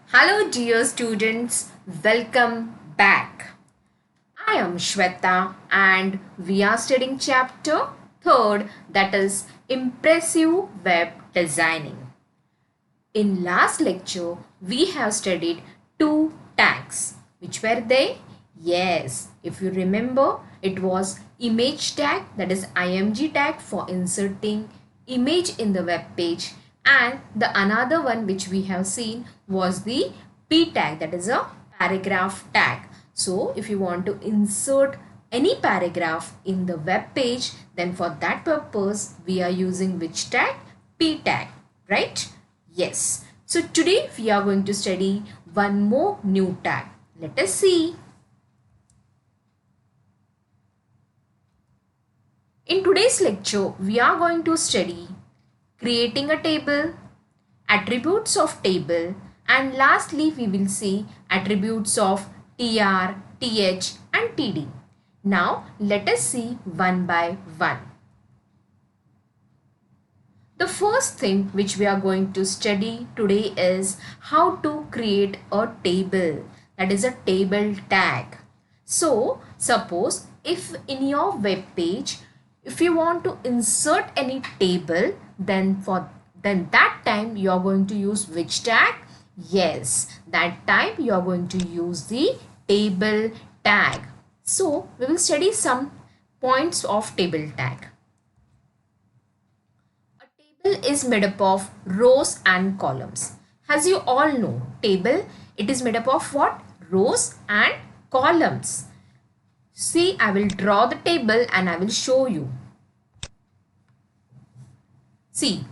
Hello, dear students, welcome back. I am Shweta and we are studying chapter 3rd, that is Impressive Web Designing. In last lecture, we have studied two tags. Which were they? Yes, if you remember, it was image tag, that is IMG tag for inserting image in the web page, and the another one which we have seen was the P tag, that is a paragraph tag. So if you want to insert any paragraph in the web page, then for that purpose we are using which tag? P tag, right? Yes. So today we are going to study one more new tag. Let us see. In today's lecture, we are going to study creating a table, attributes of table, and lastly we will see attributes of tr, th and td. Now let us see one by one. The first thing which we are going to study today is how to create a table, that is a table tag. So suppose if in your web page if you want to insert any table, then that time you are going to use which tag? Yes, that time you are going to use the table tag. So we will study some points of table tag. A table is made up of rows and columns. As you all know, table, it is made up of what? Rows and columns. See, I will draw the table and I will show you. See,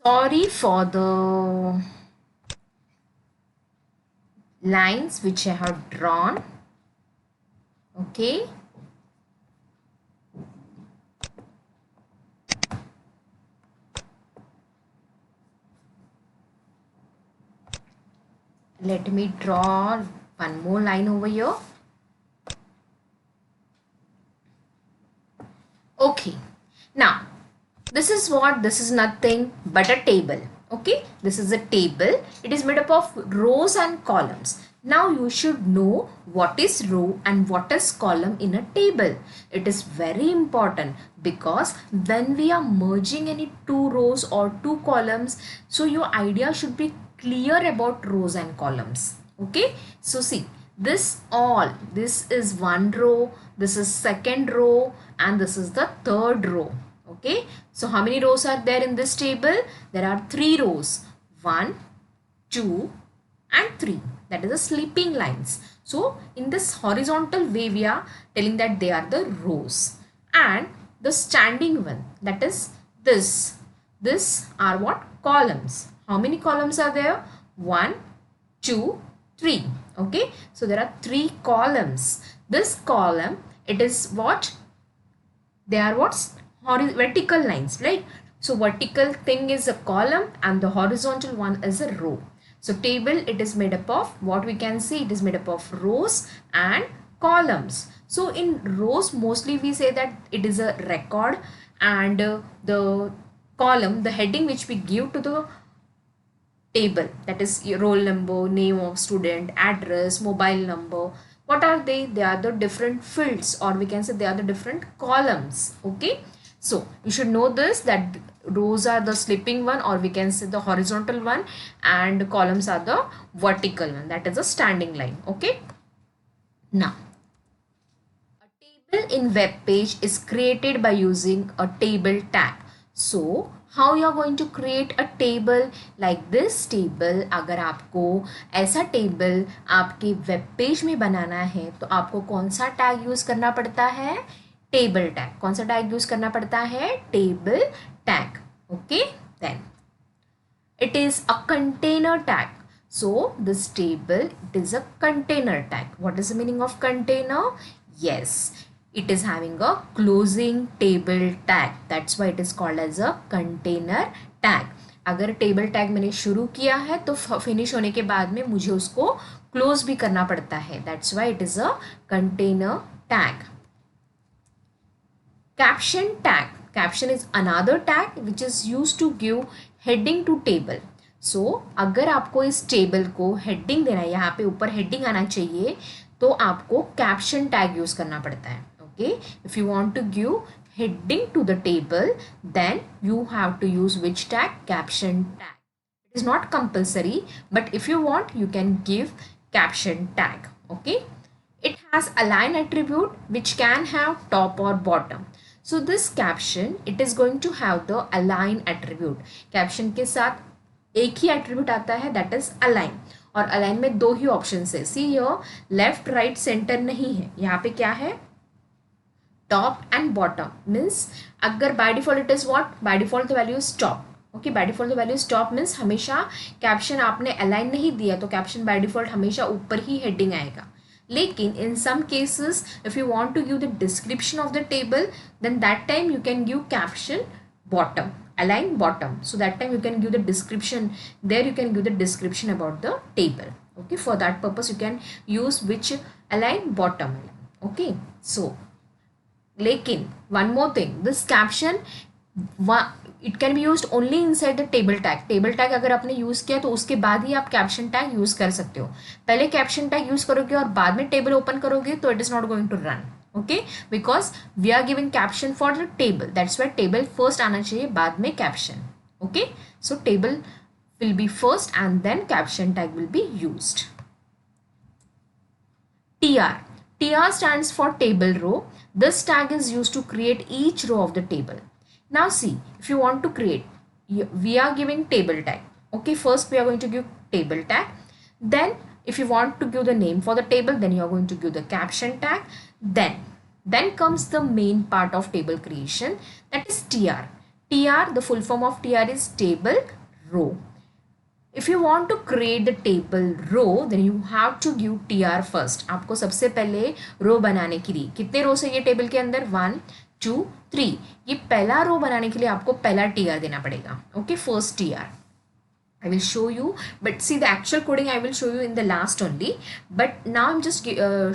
sorry for the lines which I have drawn. Okay. Let me draw one more line over here. Okay. Now, this is what? This is nothing but a table. Okay. This is a table. It is made up of rows and columns. Now you should know what is row and what is column in a table. It is very important because when we are merging any two rows or two columns, so your idea should be clear about rows and columns. Okay. So see, this is one row, this is second row, and this is the third row. Okay, so how many rows are there in this table? There are three rows, 1, 2 and 3. That is the sleeping lines. So in this horizontal way we are telling that they are the rows, and the standing one, that is this are what? Columns. How many columns are there? 1, 2, 3. Okay, so there are 3 columns. This column, it is what? They are what? Vertical lines, right? So vertical thing is a column and the horizontal one is a row. So table, it is made up of what we can see, it is made up of rows and columns. So in rows mostly we say that it is a record, and the column, the heading which we give to the table, that is your roll number, name of student, address, mobile number. What are they? They are the different fields, or we can say they are the different columns. Okay, so you should know this, that rows are the sleeping one, or we can say the horizontal one, and columns are the vertical one, that is a standing line. Okay, now a table in web page is created by using a table tag. So how you are going to create a table? Like this table, अगर आपको ऐसा table आपके web page में बनाना है तो आपको कौन सा tag use करना पड़ता है? Table tag. कौन सा tag use करना पड़ता है? Table tag. Okay, then it is a container tag. So this table, it is a container tag. What is the meaning of container? Yes, it is having a closing table tag. That's why it is called as a container tag. अगर table tag मैंने शुरू किया है तो finish होने के बाद में मुझे उसको क्लोज भी करना पड़ता है. That's why it is a container tag. Caption tag. Caption is another tag which is used to give heading to table. So अगर आपको इस टेबल को हेडिंग देना है, यहाँ पे ऊपर हेडिंग आना चाहिए, तो आपको कैप्शन टैग यूज करना पड़ता है. Okay, if you want to give heading to the table, then you have to use which tag? Caption tag. It is not compulsory, but if you want, you can give caption tag. Okay, it has align attribute which can have top or bottom. So this caption, it is going to have the align attribute. Caption के साथ एक ही attribute आता है, that is align. और align में दो ही options है. See here, left, right, center नहीं है. यहाँ पे क्या है? Top and bottom. Means अगर by default it is what? By default the value is top. Okay, by default the value stop means हमेशा कैप्शन आपने अलाइन नहीं दिया तो कैप्शन बाय डिफॉल्ट हमेशा ऊपर ही हेडिंग आएगा. लेकिन in some cases if you want to give the description of the table, then that time you can give caption bottom, align bottom. So that time you can give the description, there you can give the description about the table. Okay, for that purpose you can use which align bottom. Okay, so lekin one more thing, this caption it can be used only inside the table tag. Table tag अगर आपने use किया तो उसके बाद ही आप caption tag use कर सकते हो. पहले कैप्शन टैग यूज करोगे और बाद में टेबल ओपन करोगे तो it is not going to run. Okay, because we are giving caption for the table, that's why table first आना चाहिए बाद में caption. Okay, so table will be first and then caption tag will be used. TR. TR stands for table row. This tag is used to create each row of the table. Now see, if you want to create, we are giving table tag. Okay, first we are going to give table tag. Then if you want to give the name for the table, then you are going to give the caption tag. Then comes the main part of table creation, that is TR. TR, the full form of TR is table row. If you want to create the table row, then you have to give TR first. आपको सबसे पहले रो बनाने के लिए कितने रो चाहिए table के अंदर? 1 2 3. ये पहला रो बनाने के लिए आपको पहला TR देना पड़ेगा. Okay, first TR. I will show you, but see the actual coding I will show you in the last only. But now I'm just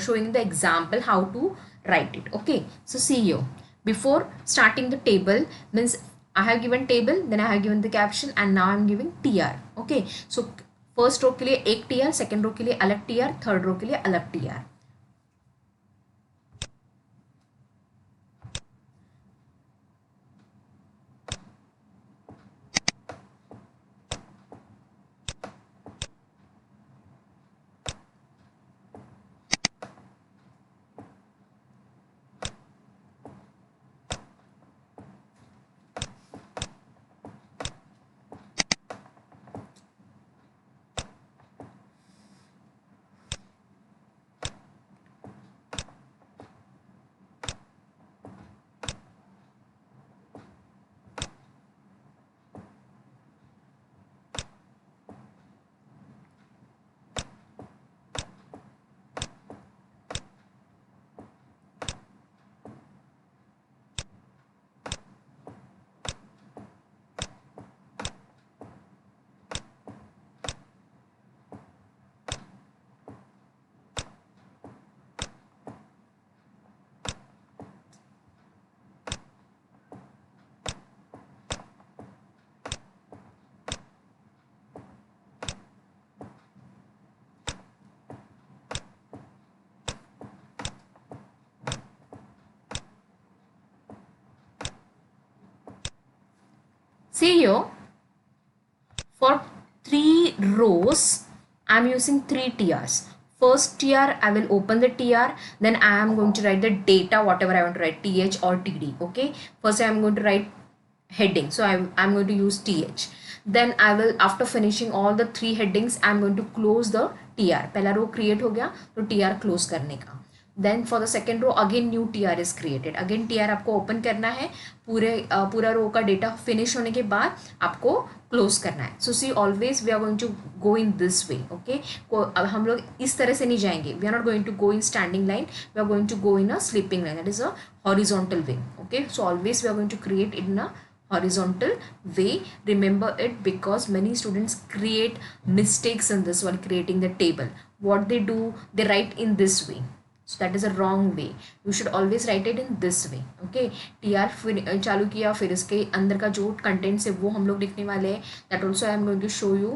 showing the example how to write it. Okay, so see here. Before starting the table means I have given table, then I have given the caption, and now I'm giving TR. Okay, so first रो के लिए एक TR, second रो के लिए अलग TR, third रो के लिए अलग TR. See here, for 3 rows, I am using 3 TRs. First TR, I will open the TR, then I am going to write the data, whatever I want to write, TH or TD. Okay, first I am going to write heading, so I am going to use TH. Then I will, after finishing all the 3 headings, I am going to close the TR. पहला row create हो गया तो TR close करने का. Then for the second row again new T R is created, again T R आपको open करना है, पूरा रो का डेटा फिनिश होने के बाद आपको क्लोज करना है. So see always we are going to go in this way. Okay, अब हम लोग इस तरह से नहीं जाएंगे. We are not going to go in standing line, we are going to go in a sleeping line, that is a horizontal way. Okay, so always we are going to create in a horizontal way. Remember it, because many students create mistakes in this while creating the table. What they do, they write in this way, so that is a wrong way. You should always write it in this way. Okay, tr फिर चालू किया, फिर इसके अंदर का जो contents है वो हम लोग लिखने वाले हैं. that also I am going to show you.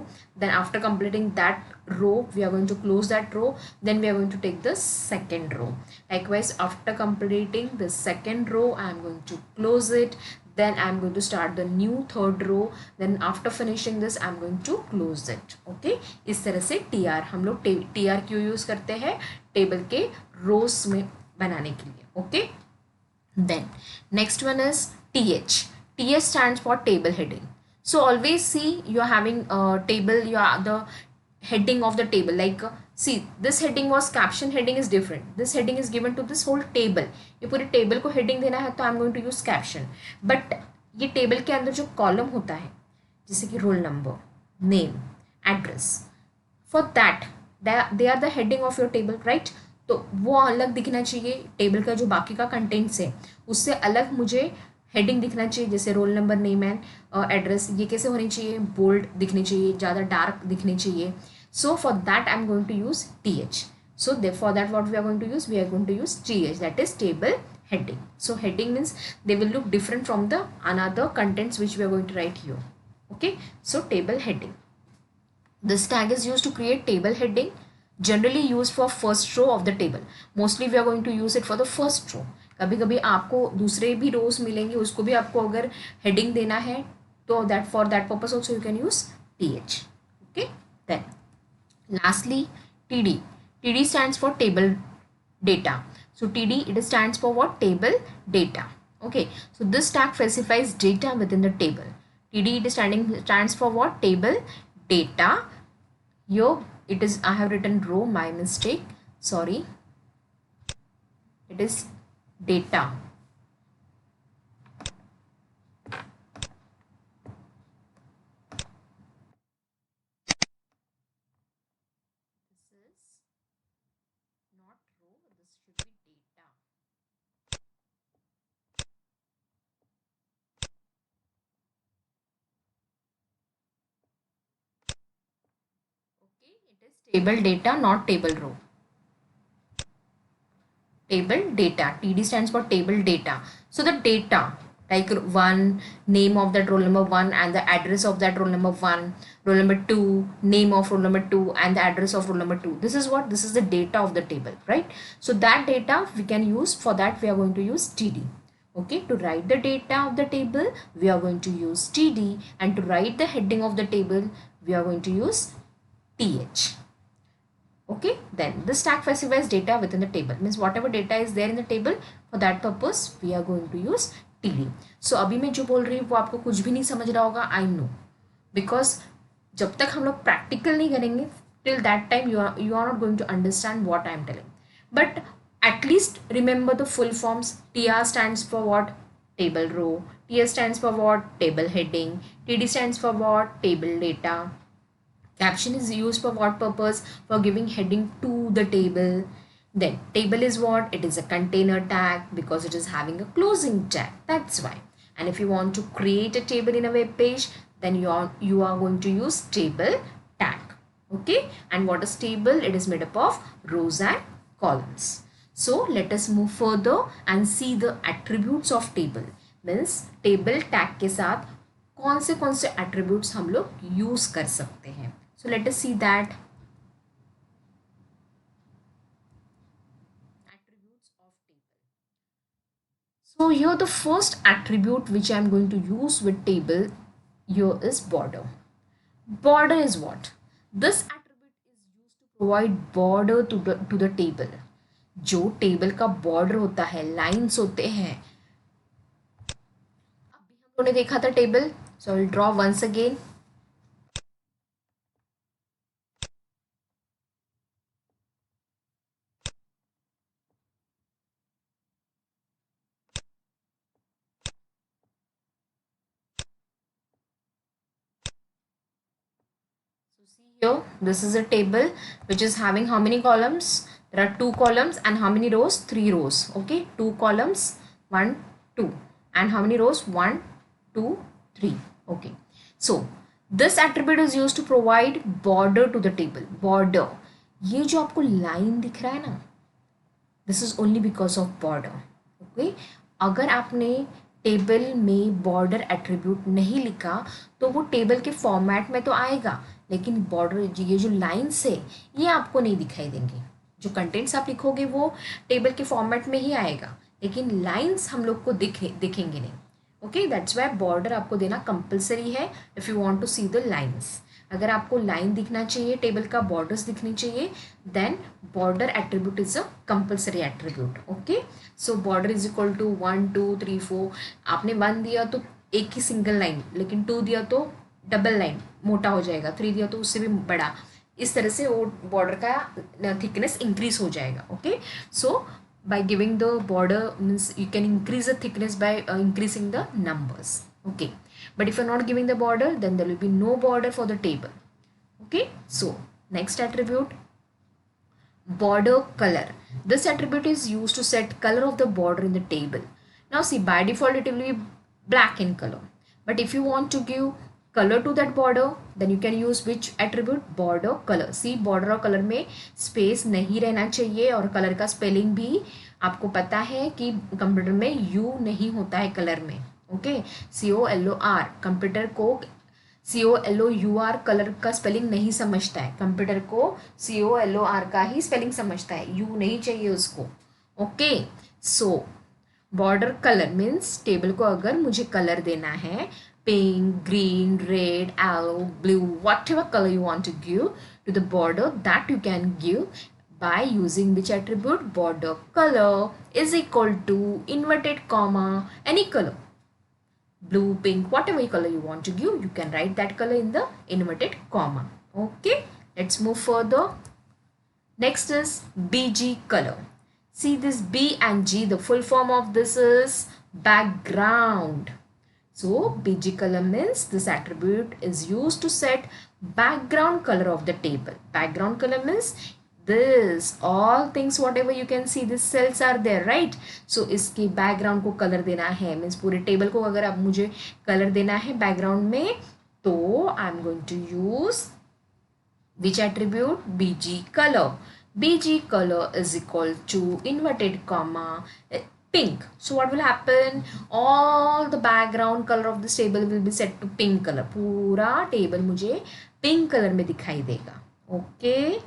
Then after completing that row, we are going to close that row. Then we are going to take the second row. Likewise, after completing the second row, I am going to close it. Then I'm going to start the new third row. Then after finishing this, I'm going to close it. Okay, इस तरह से tr हम लोग tr क्यों use करते हैं, table के रोज में बनाने के लिए. Okay, then next one is th. th stands for table heading. So always see you are having a table, you are the heading of the table, like see this heading was caption heading is different, this heading is given to this whole table. ये पूरे table को heading देना है तो I am going to use caption. But ये table के अंदर जो कॉलम होता है, जैसे कि roll number, name, address, for that they are the heading of your table, right. तो वो अलग दिखना चाहिए, टेबल का जो बाकी का कंटेंट्स है उससे अलग मुझे हेडिंग दिखना चाहिए. जैसे role number, name and address, ये कैसे होनी चाहिए, बोल्ड दिखनी चाहिए, ज़्यादा डार्क दिखनी चाहिए. So for that I am going to use th. So for that what we are going to use, we are going to use th, that is table heading. So heading means they will look different from the another contents which we are going to write here. Okay, so table heading. This tag is used to create table heading, generally used for first row of the table. Mostly we are going to use it for the first row. कभी कभी आपको दूसरे भी रोज मिलेंगे, उसको भी आपको अगर हेडिंग देना है तो that for that purpose also you can use th. Okay, then lastly td. td stands for table data. So td, it stands for what, table data. Okay, so this tag specifies data within the table. td, it stands for what, table data. Here it is, I have written row, my mistake, sorry, it is data. Not row, this should be data. Okay, it is table data, not table row. Table data, td stands for table data. So the data, like one, name of that roll number 1 and the address of that roll number 1, roll number 2, name of roll number 2 and the address of roll number 2, this is what, this is the data of the table, right. So that data we can use, for that we are going to use td. Okay, to write the data of the table we are going to use td, and to write the heading of the table we are going to use th. Okay, then this tag specifies data within the table, means whatever data is there in the table, for that purpose we are going to use td. So अभी मैं जो बोल रही हूँ वो आपको कुछ भी नहीं समझ रहा होगा, I know, because जब तक हम लोग प्रैक्टिकल नहीं करेंगे till that time you are not going to understand what I am telling. But at least remember the full forms. tr stands for what, table row. ts stands for what, table heading. td stands for what, table data. Caption is used for what purpose, for giving heading to the table. Then table is what, it is a container tag because it is having a closing tag, that's why. And if you want to create a table in a web page, then you are going to use table tag. Okay, and what is table, it is made up of rows and columns. So let us move further and see the attributes of table. Means table tag के साथ कौन से attributes हम लोग use कर सकते हैं. So let us see that. Attributes of table. So here the first attribute which I am going to use with table here is border. Border is what? This attribute is used to provide border to the table. जो table का border होता है, lines होते हैं. अभी हम लोगों ने देखा था table, so I will draw once again. Here, this is a table which is having how many columns? There are 2 columns and how many rows? 3 rows. Okay, 2 columns, 1, 2. And how many rows? 1, 2, 3. Okay. So, this attribute is used to provide border to the table. Border. ये जो आपको line दिख रहा है ना, this is only because of border. Okay. अगर आपने table में बॉर्डर एट्रीब्यूट नहीं लिखा तो वो टेबल के फॉर्मेट में तो आएगा, लेकिन बॉर्डर ये जो लाइन्स है ये आपको नहीं दिखाई देंगे. जो कंटेंट्स आप लिखोगे वो टेबल के फॉर्मेट में ही आएगा, लेकिन लाइन्स हम लोग को दिखेंगे नहीं. ओके, दैट्स वाई बॉर्डर आपको देना कंपलसरी है if you want to see the lines. अगर आपको लाइन दिखना चाहिए, टेबल का बॉर्डर्स दिखनी चाहिए, then border attribute is a compulsory attribute. Okay, so border is equal to 1 2 3 4. आपने 1 दिया तो एक ही सिंगल लाइन, लेकिन 2 दिया तो डबल लाइन मोटा हो जाएगा, 3 दिया तो उससे भी बड़ा. इस तरह से वो बॉर्डर का थिकनेस इंक्रीज हो जाएगा. Okay, so by giving the border means you can increase the thickness by increasing the numbers. Okay, but if you're not giving the border, then there will be no border for the table. Okay, so next attribute, border color. This attribute is used to set color of the border in the table. Now see, by default it will be black in color, but if you want to give color to that border, then you can use which attribute? Border color. See, border और color में space नहीं रहना चाहिए, और color का spelling भी आपको पता है कि कंप्यूटर में U नहीं होता है कलर में. ओके, COLOR कंप्यूटर को COLOUR कलर का स्पेलिंग नहीं समझता है. कंप्यूटर को COLOR का ही स्पेलिंग समझता है, U नहीं चाहिए उसको. Okay, so border colour means table को अगर मुझे कलर देना है, pink, green, red, yellow, blue, whatever color you want to give to the border, that you can give by using which attribute? Border color is equal to inverted comma any color, blue, pink, whatever color you want to give, you can write that color in the inverted comma. Okay, let's move further. Next is BG color. See this B and G, the full form of this is background. So BG color means this attribute is used to set background color of the table. Background color means this all things whatever you can see, these cells are there, right? So इसके background को color देना है, means पूरे table को अगर अब मुझे color देना है background में, तो I'm going to use which attribute? BG color. BG color is equal to inverted comma pink. So what will happen? All the background color of this table will be set to pink color. पूरा table मुझे pink color में दिखाई देगा. Okay,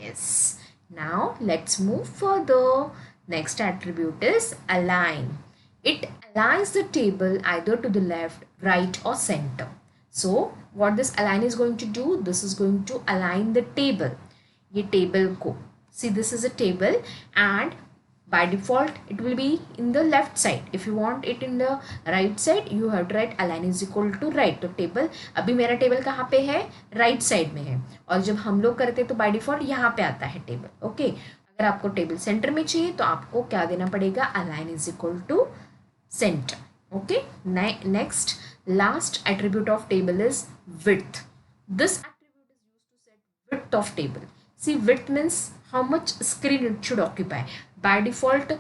yes. Now let's move further. Next attribute is align. It aligns the table either to the left, right or center. So what this align is going to do? This is going to align the table. ये table को, see this is a table and by default it will be in the left side. If you want it in the right side, you have to write align is equal to right. तो table अभी मेरा table कहाँ पे है? Right side में है, और जब हम लोग करते हैं तो बाय डिफॉल्ट यहाँ पे आता है टेबल. ओके, अगर आपको टेबल सेंटर में चाहिए तो आपको क्या देना पड़ेगा? Align is equal to centre. Okay, next last attribute of table is width. This attribute is used to set width of table. See width means how much screen it should occupy. By default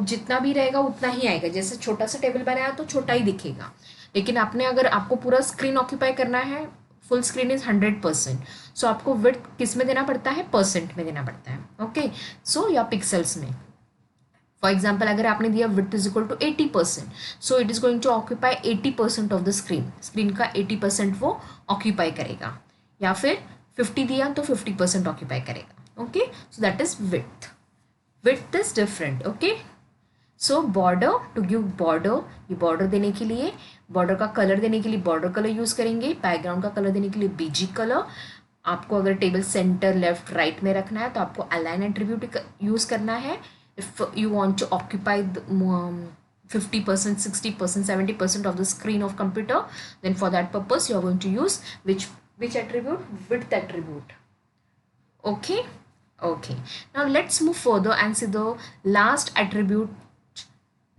जितना भी रहेगा उतना ही आएगा. जैसे छोटा सा table बनाया तो छोटा ही दिखेगा, लेकिन आपने अगर आपको पूरा स्क्रीन ऑक्यूपाई करना है, फुल स्क्रीन इज 100%, सो आपको विड्थ किस में देना पड़ता है? परसेंट में देना पड़ता है. ओके, सो या पिक्सल्स में. फॉर एग्जाम्पल अगर आपने दिया width is equal to 80%, so it is going to occupy 80% of the screen. Screen का 80% वो ऑक्यूपाई करेगा. या फिर 50 दिया तो 50% ऑक्यूपाई करेगा. Okay, so that is width. Width is different. Okay, so border, to give border, ये border देने के लिए, border का color देने के लिए border color use करेंगे. background का color देने के लिए BG color. आपको अगर table center left right में रखना है तो आपको align attribute use करना है. if you want to occupy the, 50%, 60%, 70% of the screen of computer, then for that purpose you are going to use which attribute? Width attribute. Okay. Okay, now let's move further and see the last attribute,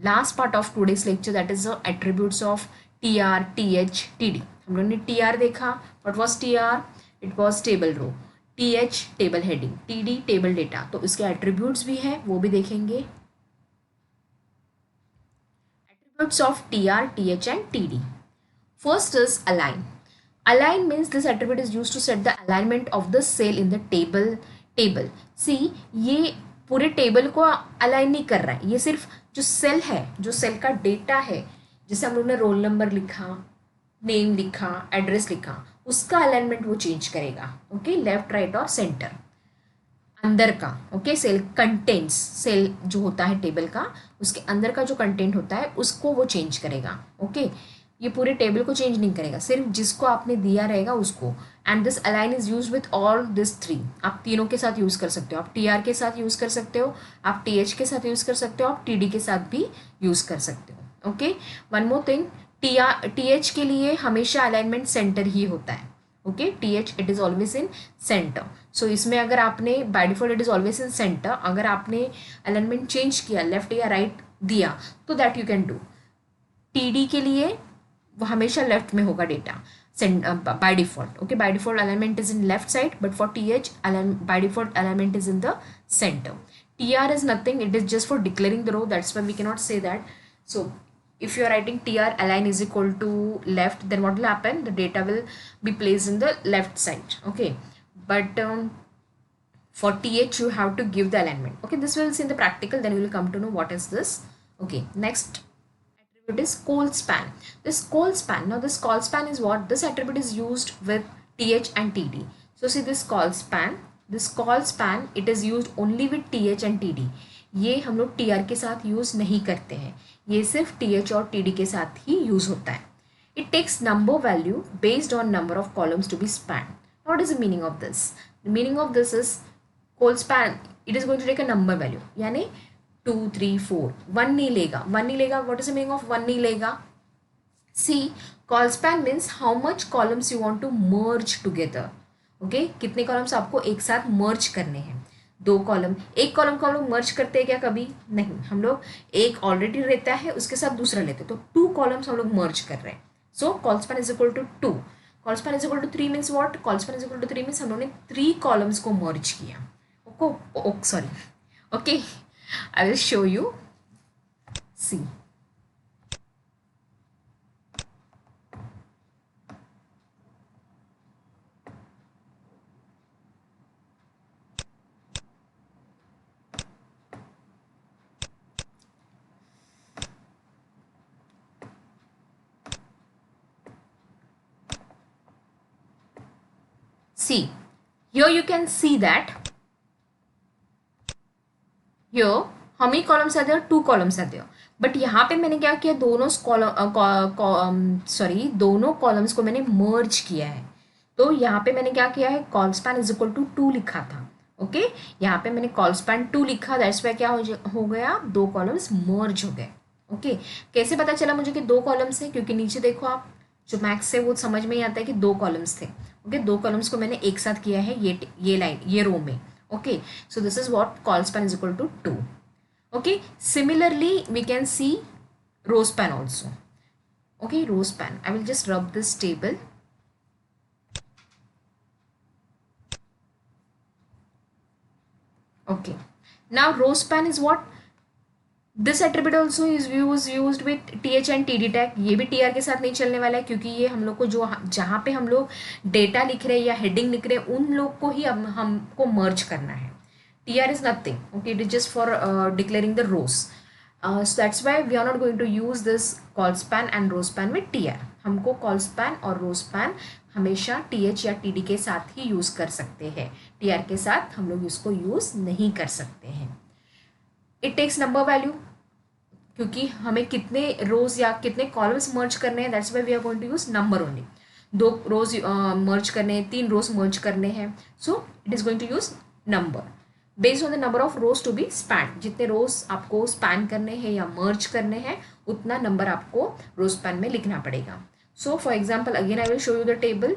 last part of today's lecture, that is the attributes of TR, TH, TD. हम लोगों ने TR देखा. What was TR? It was table row, TH table heading, TD table data. तो इसके attributes भी हैं, वो भी देखेंगे। Attributes of TR, TH and TD। First is align. Align means this attribute is used to set the alignment of the cell in the table. See, ये पूरे table को अलाइन नहीं कर रहा है, ये सिर्फ जो सेल है, जो सेल का डेटा है, जैसे हम लोग ने रोल नंबर लिखा, नेम लिखा, एड्रेस लिखा, उसका अलाइनमेंट वो चेंज करेगा। ओके, लेफ्ट राइट और सेंटर, अंदर का। ओके, सेल कंटेंट्स, सेल जो होता है टेबल का, उसके अंदर का जो कंटेंट होता है उसको वो चेंज करेगा। ओके, ये पूरे टेबल को चेंज नहीं करेगा, सिर्फ जिसको आपने दिया रहेगा उसको। And this align is use with all this three. आप तीनों के साथ यूज कर सकते हो, आप TR के साथ यूज कर सकते हो, आप TH के साथ यूज कर सकते हो, आप TD के साथ भी यूज कर सकते हो। Okay, one more thing, TH के लिए हमेशा अलाइनमेंट सेंटर ही होता है। Okay, TH it is always in centre. So इसमें अगर आपने by default it is always in centre, अगर आपने अलाइनमेंट चेंज किया, लेफ्ट या राइट दिया, तो that you can do. TD के लिए वो हमेशा लेफ्ट में होगा data by default. Okay, by default alignment is in left side, but for TH bye default alignment is in the center. TR is nothing, it is just for declaring the row, that's why we cannot say that. So if you are writing TR align is equal to left, then what will happen, the data will be placed in the left side. Okay, but for TH you have to give the alignment. Okay, this we will see in the practical, then we will come to know what is this. Okay, next attribute is call span. This call span, now this call span is what, this attribute is used with TH and TD. So see this call span, it is used only with TH and TD. ये हम लोग TR के साथ use नहीं करते हैं, ये सिर्फ TH और TD के साथ ही यूज होता है। It takes number value based on number of columns to be spanned. What is the meaning of this? The meaning of this is call span, it is going to take a number value, यानी 2 3 4, 1 नहीं लेगा, 1 नहीं लेगा। What is the meaning of 1 नहीं लेगा? See, call span means how much columns you want to merge together. Okay, कितने columns आपको एक साथ मर्ज करने हैं। 2 कॉलम, एक कॉलम को हम लोग मर्ज करते हैं क्या कभी? नहीं, हम लोग एक ऑलरेडी रहता है उसके साथ दूसरा लेते हैं, तो 2 कॉलम्स हम लोग मर्ज कर रहे हैं। So call span is equal to 2, call span is equal to 3 means what, call span is equal to 3 means हम लोग ने 3 कॉलम्स को मर्ज किया। Sorry, okay, I will show you. See, see, here you can see that here how many columns are there, 2 columns are there, but यहाँ पे मैंने क्या किया, दोनों दोनों कॉलम्स को मैंने मर्ज किया है। तो यहाँ पे मैंने क्या किया है, col span is equal to 2 लिखा था। ओके, यहाँ पे मैंने कॉल स्पैन 2 लिखा, दैट्स वाई क्या हो गया, 2 कॉलम्स मर्ज हो गए। ओके, कैसे पता चला मुझे कि 2 कॉलम्स है, क्योंकि नीचे देखो आप, जो मैथ्स है वो समझ में ही आता है कि 2 कॉलम्स थे। ओके, 2 कॉलम्स को मैंने एक साथ किया है ये लाइन, ये रो में। Okay, so this is what call span is equal to 2. Okay, similarly we can see row span also. Okay, row span, I will just rub this table. Okay, now row span is what, this attribute also is use with TH and TD tag. ये भी TR के साथ नहीं चलने वाला है, क्योंकि ये हम लोग को जो जहाँ पे हम लोग डेटा लिख रहे हैं या हेडिंग लिख रहे हैं उन लोग को ही अब हमको मर्ज करना है। TR is nothing, okay, it is just for declaring the rows. So that's why we are not going to use this col span and row span with TR। हमको कॉल स्पैन और रो स्पैन हमेशा TH या TD के साथ ही use कर सकते हैं, TR के साथ हम लोग इसको यूज नहीं कर सकते हैं। इट टेक्स नंबर वैल्यू, क्योंकि हमें कितने रोज या कितने कॉलम्स मर्ज करने हैं, that's why we are going to use number only. 2 rows merge करने हैं, 3 रोज मर्ज करने हैं, so it is going to use number based on the number of rows to be span. जितने rows आपको span करने हैं या मर्ज करने हैं उतना नंबर आपको रोज स्पैन में लिखना पड़ेगा। So for example again I will show you the table.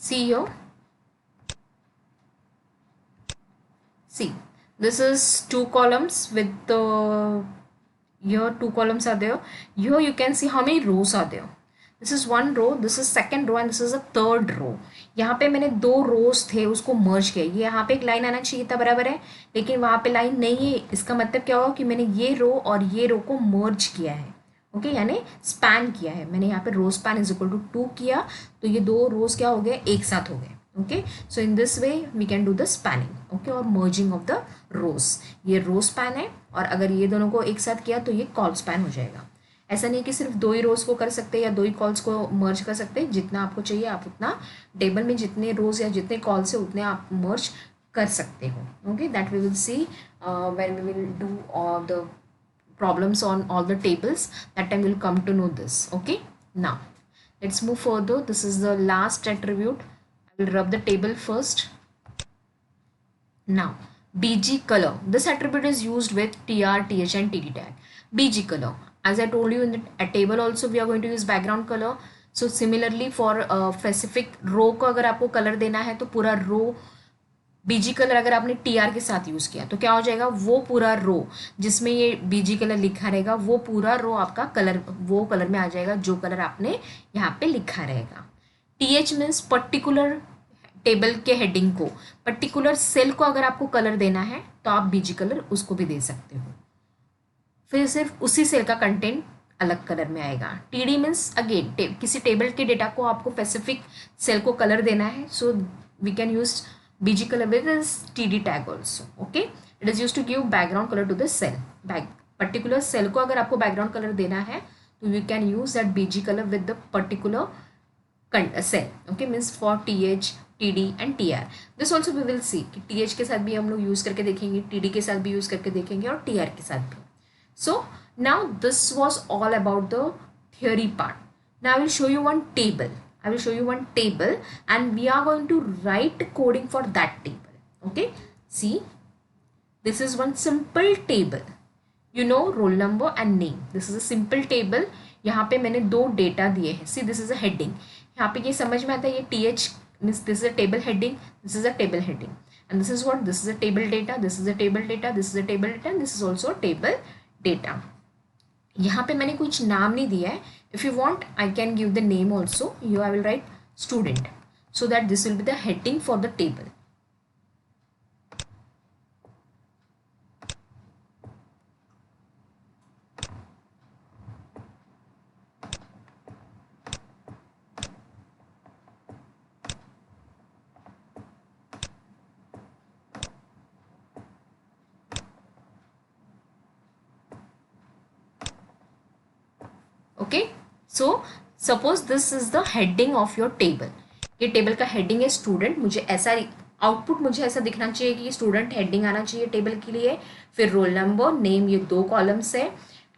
See here. See, this is two columns with the here two columns are there. Here you can see how many rows are there. This is one row, this is second row and this is a third row. यहाँ पे मैंने दो रोज थे उसको मर्ज किया. ये यहाँ पे एक लाइन आना चाहिए था बराबर है, लेकिन वहाँ पे लाइन नहीं है. इसका मतलब क्या होगा कि मैंने ये रो और ये रो को मर्ज किया है. ओके यानी स्पैन किया है मैंने. यहाँ पे row span is equal to 2 किया, तो ये दो रोज क्या हो गए, एक साथ हो गए. Okay so in this way we can do the spanning. Okay और मर्जिंग ऑफ द रोज. ये रो स्पैन है और अगर ये दोनों को एक साथ किया तो ये कॉल स्पैन हो जाएगा. ऐसा नहीं कि सिर्फ दो ही रोज को कर सकते या दो ही कॉल्स को मर्ज कर सकते. जितना आपको चाहिए आप उतना टेबल में जितने रोज या जितने कॉल्स है उतने आप मर्ज कर सकते हो. Okay that we will see when we will do all the problems on all the tables. That time we'll come to know this. Okay, now let's move further. This is the last attribute. I will rub the table first. Now bg color, this attribute is used with tr, th and td tag. Bg color, as I told you in the table also we are going to use background color. So similarly for specific row को अगर आपको colour देना है तो पूरा रो BG colour अगर आपने T R के साथ यूज़ किया तो क्या हो जाएगा, वो पूरा रो जिसमें ये बीजी कलर लिखा रहेगा वो पूरा रो आपका कलर वो कलर में आ जाएगा जो कलर आपने यहाँ पे लिखा रहेगा. T H means particular table के हेडिंग को, पर्टिकुलर सेल को अगर आपको कलर देना है तो आप बीजी कलर उसको भी दे सकते हो. फिर सिर्फ उसी सेल का कंटेंट अलग कलर में आएगा. टी डी मीन्स अगेन किसी टेबल के डेटा को आपको स्पेसिफिक सेल को कलर देना है. So we can use bg color with this td tag also. Okay, it is used to give background color to the cell. Particular cell को अगर आपको background color देना है तो you can use that bg color with the particular cell. Okay, means for th, td and tr. This also we will see कि th के साथ भी हम लोग यूज करके देखेंगे, td के साथ भी यूज करके देखेंगे और tr के साथ भी. So now this was all about the theory part. Now I will show you one table. I will show you one table and we are going to write coding for that table. Okay, see, this is one simple table. You know, roll number and name. This is a simple table. यहाँ पे मैंने दो data दिए हैं. See, this is a heading. यहाँ पे ये समझ में आता है ये th means this is a table heading, this is a table heading, and this is what, this is a table data, this is a table data, this is a table data, and this is also a table data. यहाँ पे मैंने कुछ नाम नहीं दिया है. If you want, I can give the name also. Here I will write student, so that this will be the heading for the table. Okay, so suppose this is the heading of your table. ये table का heading है student. मुझे ऐसा output मुझे ऐसा दिखना चाहिए कि स्टूडेंट हेडिंग आना चाहिए टेबल के लिए. फिर रोल नंबर, नेम, ये दो कॉलम्स है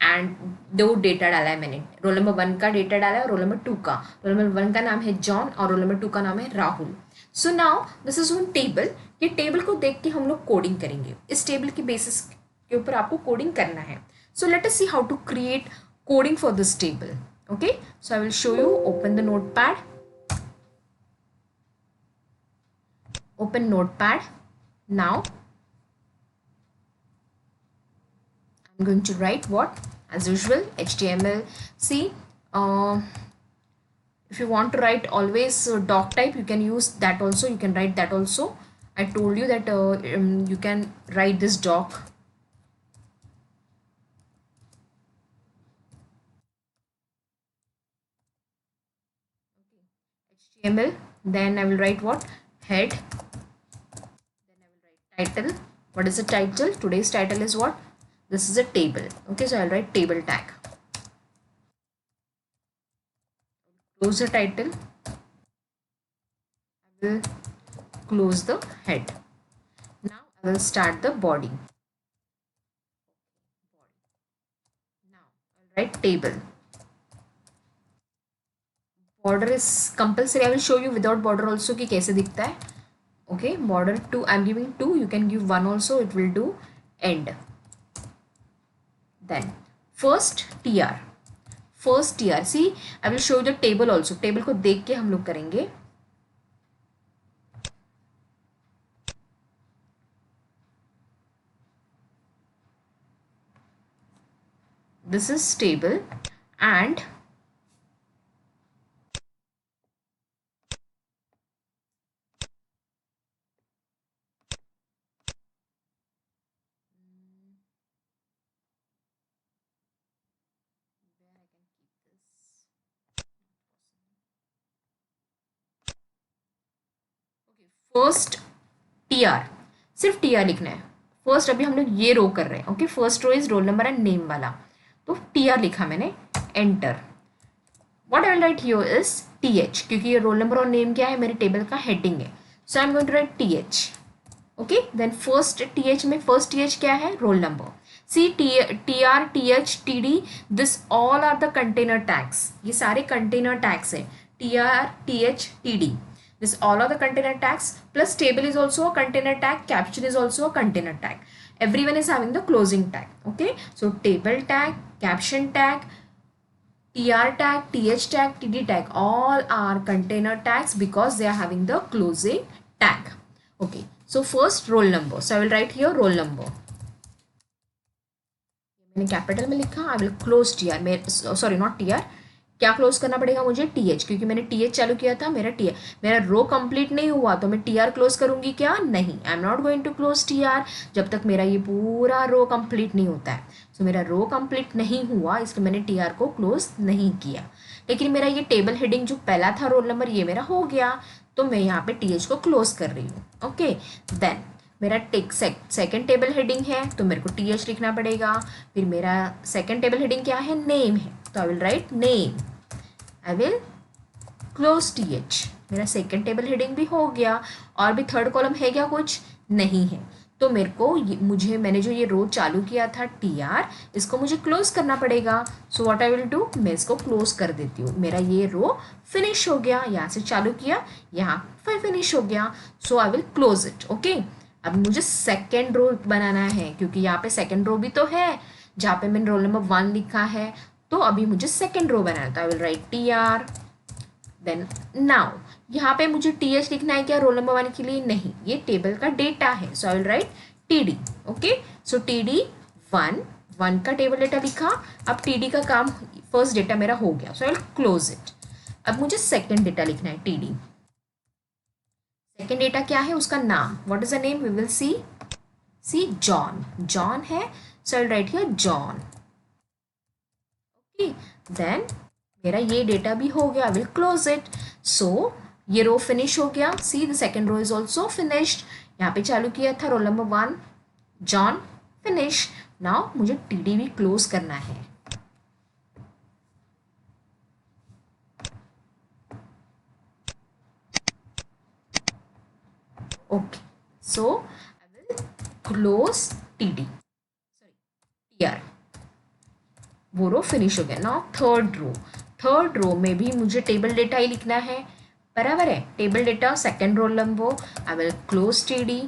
एंड दो डेटा डाला है मैंने. रोल नंबर 1 का डेटा डाला है और रोल नंबर 2 का. रोल नंबर 1 का नाम है जॉन और रोल नंबर 2 का नाम है Rahul. So now this is one table. ये टेबल को देख के हम लोग कोडिंग करेंगे. इस टेबल के बेसिस के ऊपर आपको कोडिंग करना है. So let us see how to create coding for this table. Okay, so I will show you. Open the notepad. Open notepad. Now I'm going to write what, as usual, HTML. See, if you want to write always doc type, you can use that also. You can write that also. I told you that you can write this doc. HTML, then I will write what, head, then I will write title. What is the title? Today's title is what, this is a table. Okay, so I'll write table tag. Close the title. I will close the head. Now I will start the body. Now I'll write table. Border is compulsory. I will show you without border also कि कैसे दिखता है. Okay, border 2. I'm giving 2. You can give 1 also. It will do end. Then first tr. First tr. See, I will show you the table also. Table को देख के हम लोग करेंगे. this is table, and first TR, सिर्फ TR लिखना है। First अभी हम लोग ये रो कर रहे हैं, okay. First row is roll number and name वाला, तो टीआर लिखा मैंने, enter. What I will write here is TH, क्योंकि ये रोल नंबर और नेम क्या है, मेरे टेबल का हेडिंग है, so I am going to write TH, okay. Then first TH में फर्स्ट टीएच क्या है, roll number. See T R T H T D, this all are the container tags, ये सारे कंटेनर टैग्स हैं, T R T H T D, this all are the container tags, plus table is also a container tag, caption is also a container tag, everyone is having the closing tag, okay. So table tag, caption tag, tr tag, th tag, td tag, all are container tags because they are having the closing tag, okay. So first roll number, so I will write here roll number, मैंने capital में लिखा, आई will close T are, sorry not T R, क्या close करना पड़ेगा मुझे, T H, क्योंकि मैंने T H चालू किया था, मेरा टी मेरा रो कंप्लीट नहीं हुआ तो मैं टी आर क्लोज करूंगी क्या, नहीं, I am not going to close T R जब तक मेरा ये पूरा रो कंप्लीट नहीं होता है। सो मेरा रो कंप्लीट नहीं हुआ, इसलिए मैंने टी आर को क्लोज नहीं किया, लेकिन मेरा ये टेबल हेडिंग जो पहला था रोल नंबर, ये मेरा हो गया, तो मैं यहाँ पे टी एच को क्लोज कर रही हूँ, ओके। देन मेरा सेकेंड टेबल हेडिंग है, तो मेरे को टी एच लिखना पड़ेगा। फिर मेरा सेकेंड टेबल हेडिंग क्या है, नेम है, तो I will write name, I will close T H, मेरा सेकेंड टेबल हेडिंग भी हो गया। और भी थर्ड कॉलम है क्या, कुछ नहीं है, तो मेरे को मैंने जो ये रो चालू किया था टी आर, इसको मुझे क्लोज करना पड़ेगा। So what I will do, मैं इसको क्लोज कर देती हूँ, मेरा ये रो फिनिश हो गया, यहाँ से चालू किया, यहाँ फिर फिनिश हो गया, so I will close it, okay. अब मुझे सेकेंड रो बनाना है, क्योंकि यहाँ पे सेकेंड रो भी तो है, जहाँ पे मैंने रोल नंबर 1 लिखा है, तो अभी मुझे सेकेंड रो बनाना है, तो I will write T R. Then now यहाँ पे मुझे टी एच लिखना है क्या, रोल नंबर 1 के लिए, नहीं, ये टेबल का डेटा है, so I will write T D, okay. So T D 1 का टेबल डेटा लिखा, अब टी डी का काम, फर्स्ट डेटा मेरा हो गया, so I will close it. अब मुझे सेकेंड डेटा लिखना है, टी डी, सेकेंड डेटा क्या है, उसका नाम, what is the name, we will see John, John है, so I will write here John, okay. Then मेरा ये डेटा भी हो गया, I will close it. So ये रो फिनिश हो गया, see the second row is also finished, यहाँ पे चालू किया था roll number 1 John, finish. Now मुझे टी डी भी क्लोज करना है, ओके। So I will close T D, sorry T R, वो रो फिनिश हो गया। नाउ थर्ड रो में भी मुझे टेबल डेटा ही लिखना है, बराबर है, table data second roll number, I will close T D.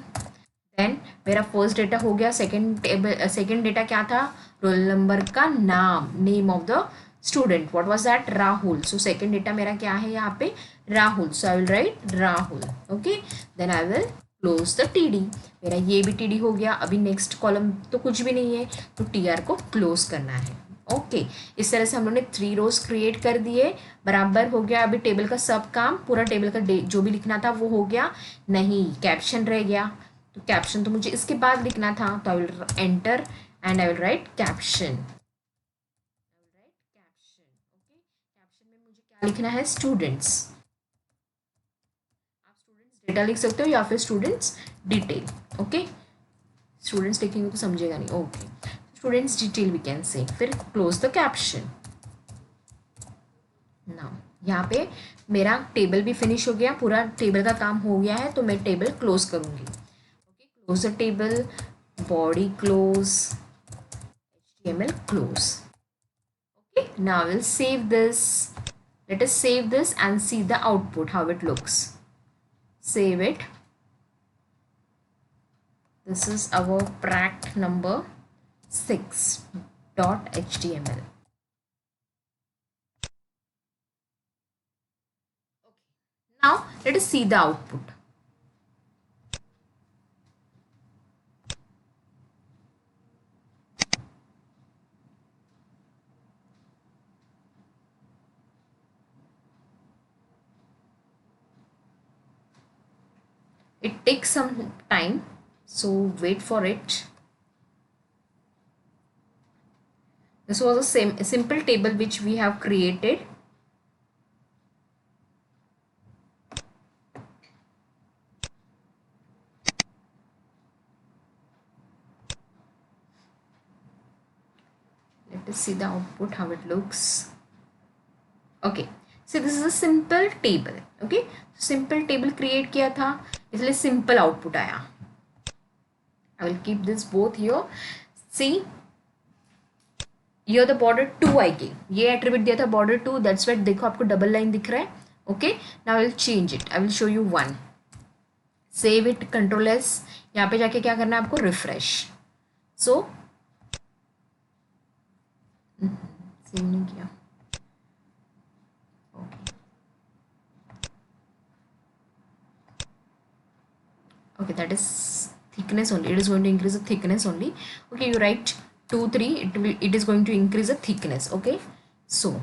Then मेरा फर्स्ट डेटा हो गया, सेकेंड डेटा क्या था, रोल नंबर का नाम, name of the student, what was that, Rahul. So second data मेरा क्या है यहाँ पे, Rahul, so I will write Rahul, okay. Then I will close the T D, मेरा ये भी टी डी हो गया, अभी नेक्स्ट कॉलम तो कुछ भी नहीं है, तो टी आर को क्लोज करना है, ओके। इस तरह से हम लोग ने 3 रोज क्रिएट कर दिए, बराबर हो गया। अभी टेबल का सब काम, पूरा टेबल का जो भी लिखना था वो हो गया, नहीं कैप्शन रह गया, तो कैप्शन तो मुझे इसके बाद लिखना था, तो I will enter and I will right caption, caption, okay. Caption में मुझे क्या लिखना है, स्टूडेंट्स, आप स्टूडेंट्स डेटा लिख सकते हो या फिर स्टूडेंट्स डिटेल, ओके। स्टूडेंट्स लिखेंगे तो समझेगा नहीं, okay, students detail we can say, फिर क्लोज द कैप्शन। नाउ यहाँ पे मेरा टेबल भी फिनिश हो गया, पूरा टेबल का काम हो गया है, तो मैं टेबल क्लोज करूँगी, okay. Close the table, body close, HTML close, okay। Now we'll save this, let us save this and see the output, how it looks. Save it, this is our pract number 6.html, okay। Now let us see the output, It takes some time, so wait for it. This was a simple table which we have created. Let us see the output, how it looks. Okay, so this is a simple table. Okay, simple table create किया था, इसलिए simple output आया. I will keep this both here. See, here the border 2 आएगी, ये attribute दिया था border 2, that's why देखो आपको double line दिख रहा है. Okay, now I will change it. I will show you one. Save it, Control S. यहाँ पे जाके क्या करना है आपको, refresh. So सेव नहीं किया. Okay, that is thickness only. It is going to increase the thickness only. Okay, you write 2 3, it is going to increase the thickness. Okay, so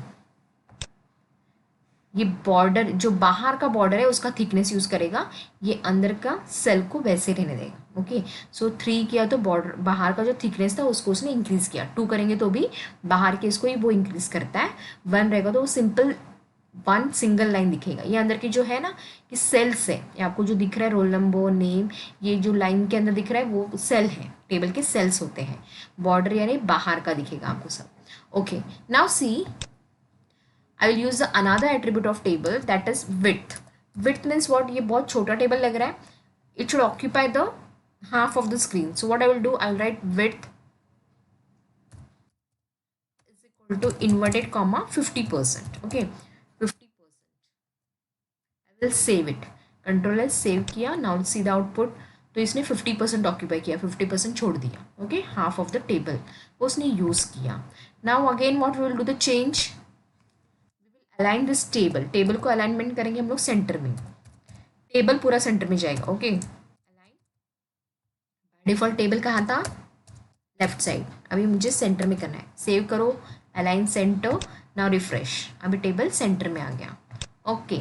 ये बॉर्डर जो बाहर का बॉर्डर है उसका थिकनेस यूज करेगा, ये अंदर का सेल को वैसे रहने देगा. ओके, सो 3 किया तो बॉर्डर बाहर का जो थिकनेस था उसको उसने इंक्रीज किया. 2 करेंगे तो भी बाहर के इसको ही वो इंक्रीज करता है. 1 रहेगा तो वो सिंपल वन सिंगल लाइन दिखेगा. ये अंदर की जो है ना कि सेल्स है, ये आपको जो दिख रहा है रोल नंबर नेम, ये जो लाइन के अंदर दिख रहा है वो सेल है, टेबल के सेल्स होते हैं. बॉर्डर यानी बाहर का दिखेगा आपको सब. Okay, now see I will use the another attribute of table, that is width. Width means what? ये बहुत छोटा टेबल लग रहा है. It should occupy the half of the screen. So what I will do, I will write width is equal to inverted comma 50%. Okay, 50%. I will save it. Control S, save किया. Now see the output. तो इसने 50% occupy किया, 50% छोड़ दिया. Okay, half of the table वो उसने use किया. Now again what we will do the change, align this table. Table को अलाइनमेंट करेंगे हम लोग सेंटर में. टेबल पूरा सेंटर में जाएगा. ओके, अलाइन डिफॉल्ट टेबल कहाँ था, लेफ्ट साइड. अभी मुझे सेंटर में करना है. सेव करो, अलाइन सेंटर. नाउ रिफ्रेश, अभी टेबल सेंटर में आ गया. Okay,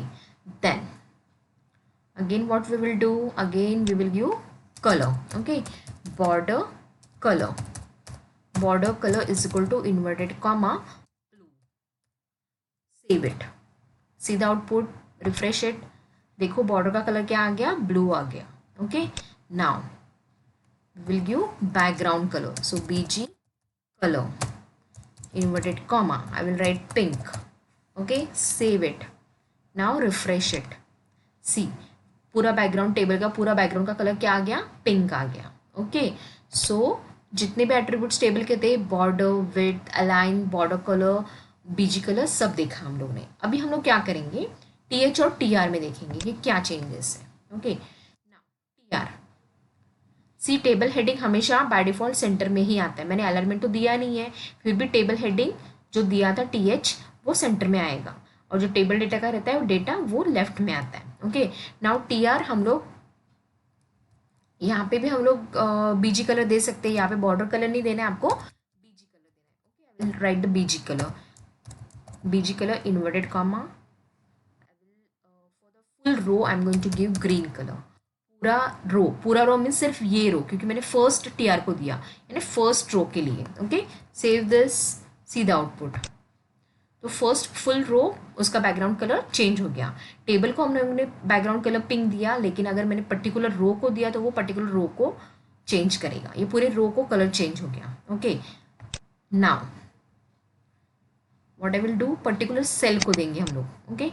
then again what we will do, again we will give colour. Okay, border colour. Border colour is equal to inverted comma. Save it, see the output, refresh it. देखो border का colour क्या आ गया, blue आ गया. Okay, now will give background colour. So BG colour inverted comma, I will write pink. Okay, save it. Now refresh it. See, पूरा background table का पूरा बैकग्राउंड का कलर क्या आ गया, पिंक आ गया. ओके, सो जितने भी एट्रीब्यूट्स टेबल के थे, border, width, align, border colour, BG colour, सब देखा हम लोग ने. अभी हम लोग क्या करेंगे, TH और TR में देखेंगे कि क्या चेंजेस है. Okay, now TR. सी, टेबल हेडिंग हमेशा बाय डिफॉल्ट सेंटर में ही आता है. मैंने अलाइनमेंट तो दिया नहीं है, फिर भी टेबल हेडिंग जो दिया था TH वो सेंटर में आएगा, और जो टेबल डेटा का रहता है वो डेटा वो लेफ्ट में आता है. ओके, नाउ TR हम लोग यहाँ पे भी हम लोग BG कलर दे सकते हैं. यहाँ पे बॉर्डर कलर नहीं देना है आपको, BG कलर देना है. Okay, I will write the BG colour. BG colour inverted comma. For the full row I am going to give green colour. पूरा रो मीन्स सिर्फ ये रो, क्योंकि मैंने फर्स्ट TR को दिया, यानी फर्स्ट रो के लिए. Okay, save this, C the output. तो फर्स्ट फुल रो उसका बैकग्राउंड कलर चेंज हो गया. टेबल को हमने बैकग्राउंड कलर पिंक दिया, लेकिन अगर मैंने पर्टिकुलर रो को दिया तो वो पर्टिकुलर रो को चेंज करेगा. ये पूरे रो को कलर चेंज हो गया. Okay, now what I will do, particular cell को देंगे हम लोग. ओके,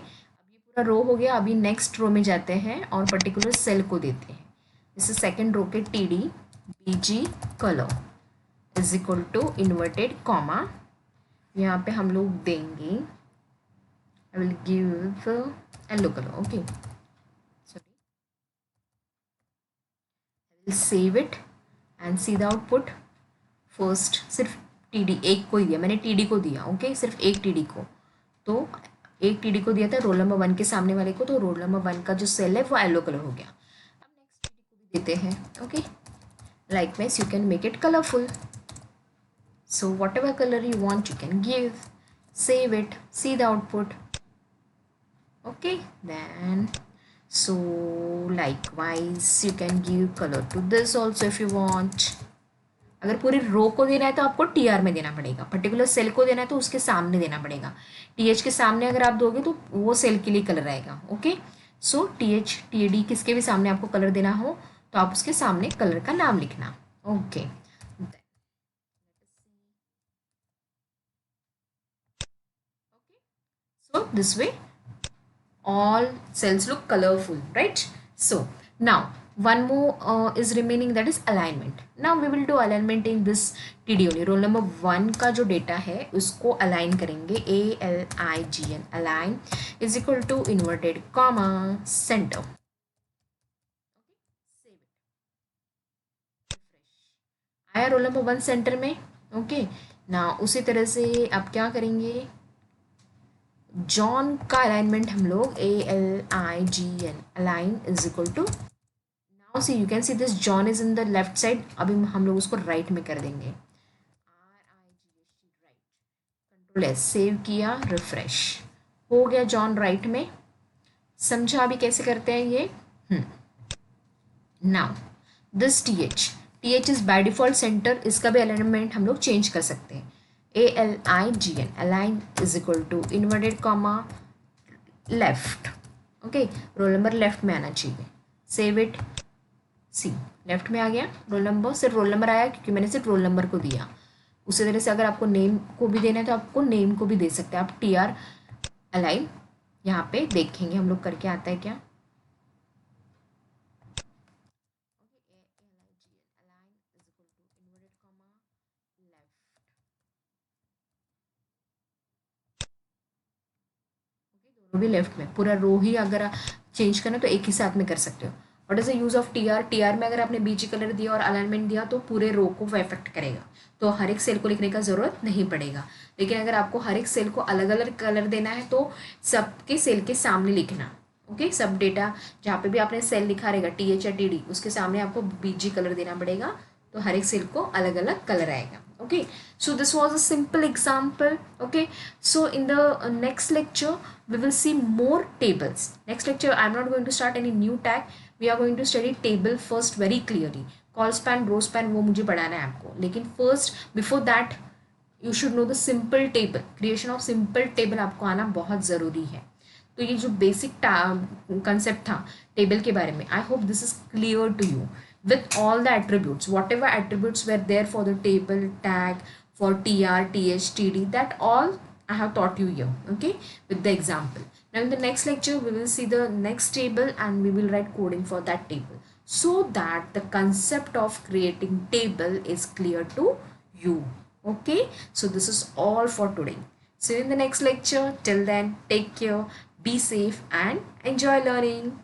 रो हो गया. अभी नेक्स्ट रो में जाते हैं और पर्टिकुलर सेल को देते हैं. जैसे सेकंड रो के TD BG colour is equal to inverted comma. यहाँ पे हम लोग देंगे, I will give yellow colour. Okay, sorry, I will save it and see the output. First सिर्फ TD एक को ही दिया, मैंने TD को दिया. ओके, सिर्फ एक TD को, तो एक TD को दिया था रोल नंबर 1 के सामने वाले को, तो रोल नंबर 1 का जो सेल है वो येलो कलर हो गया. अब नेक्स्ट TD को भी देते हैं. Okay, likewise you can make it colourful. So whatever colour you want you can give. Save it, see the output. Okay, then So likewise you can give color to this also if you want. अगर पूरी रो को देना है तो आपको T R में देना पड़ेगा, पर्टिकुलर सेल को देना है तो उसके सामने देना पड़ेगा। टी एच के सामने अगर आप दोगे तो वो सेल के लिए कलर आएगा। Okay, so T H T D किसके भी सामने आपको कलर देना हो तो आप उसके सामने कलर का नाम लिखना। Okay, so this way all cells look colorful, right? So now one more is remaining, that is alignment. Now we will do alignment in this TD only. Roll number 1 का जो डेटा है उसको align करेंगे, ALIGN align is equal to inverted comma center. आया role number 1 centre में। Okay, ना उसी तरह से आप क्या करेंगे, जॉन का अलाइनमेंट हम लोग ALIGN align is equal to, now see you can see this John is in the left side, अभी हम लोग उसको राइट में कर देंगे, RIGHT right, control S save किया, रिफ्रेश हो गया जॉन राइट में। समझा अभी कैसे करते हैं ये? Now this TH is by default centre, इसका भी अलाइनमेंट हम लोग चेंज कर सकते हैं। ALIGN align is equal to inverted comma left. Okay, roll number left में आना चाहिए, सेव इट, सी लेफ्ट में आ गया रोल नंबर, सिर्फ रोल नंबर आया क्योंकि मैंने सिर्फ रोल नंबर को दिया। उसी तरह से अगर आपको नेम को भी देना है तो आपको नेम को भी दे सकते हैं आप। TR अलाइन यहाँ पे देखेंगे हम लोग करके आता है क्या। दोनों भी लेफ्ट में, पूरा रो ही अगर चेंज करना तो एक ही साथ में कर सकते हो। What is the use of T R में अगर आपने बीजी कलर दिया और अलाइनमेंट दिया तो पूरे रो को वो इफेक्ट करेगा, तो हर एक सेल को लिखने का ज़रूरत नहीं पड़ेगा। लेकिन अगर आपको हर एक सेल को अलग अलग कलर देना है तो सबके सेल के सामने लिखना। ओके, सब डेटा जहाँ पे भी आपने सेल लिखा रहेगा TH या TD उसके सामने आपको बीजी कलर देना पड़ेगा, तो हर एक सेल को अलग अलग कलर आएगा। Okay, so this was a simple example. Okay, so in the next lecture we will see more tables. Next lecture I'm not going to start any new tag, we are going to study table first very clearly. Call span, row span वो मुझे पढ़ाना है आपको, लेकिन first before that you should know the simple table. Creation of simple table आपको आना बहुत ज़रूरी है। तो ये जो बेसिक कंसेप्ट था टेबल के बारे में, I hope this is clear to you with all the attributes, whatever attributes were there for the table tag, for TR, TH, TD, that all I have taught you here, okay, with the example. Now in the next lecture we will see the next table and we will write coding for that table, so that the concept of creating table is clear to you. Okay, so this is all for today. See you in the next lecture. Till then, take care, be safe and enjoy learning.